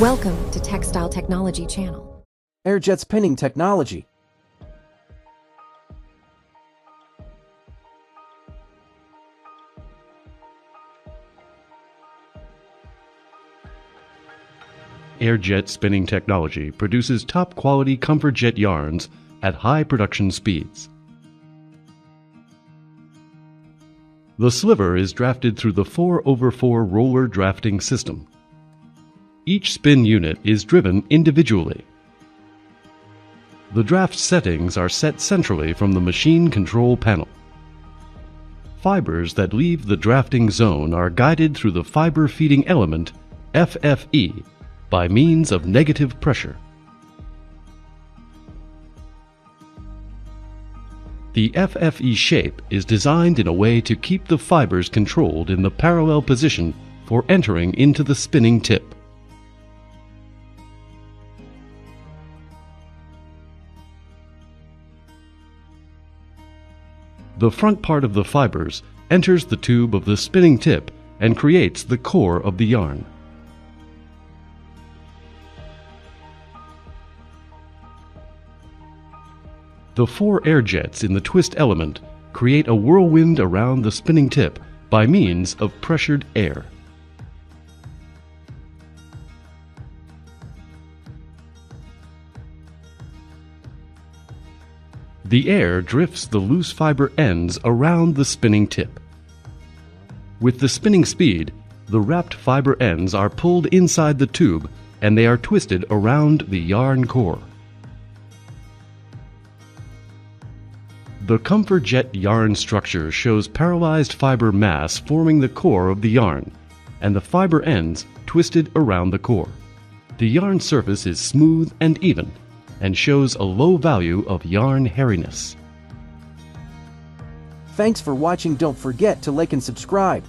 Welcome to Textile Technology Channel. Airjet spinning technology. Airjet spinning technology produces top-quality comfort jet yarns at high production speeds. The sliver is drafted through the 4/4 roller drafting system. Each spin unit is driven individually. The draft settings are set centrally from the machine control panel. Fibers that leave the drafting zone are guided through the fiber feeding element, FFE, by means of negative pressure. The FFE shape is designed in a way to keep the fibers controlled in the parallel position for entering into the spinning tip. The front part of the fibers enters the tube of the spinning tip and creates the core of the yarn. The 4 air jets in the twist element create a whirlwind around the spinning tip by means of pressured air. The air drifts the loose fiber ends around the spinning tip. With the spinning speed, the wrapped fiber ends are pulled inside the tube and they are twisted around the yarn core. The comfort jet yarn structure shows parallelized fiber mass forming the core of the yarn, and the fiber ends twisted around the core. The yarn surface is smooth and even, and shows a low value of yarn hairiness. Thanks for watching. Don't forget to like and subscribe.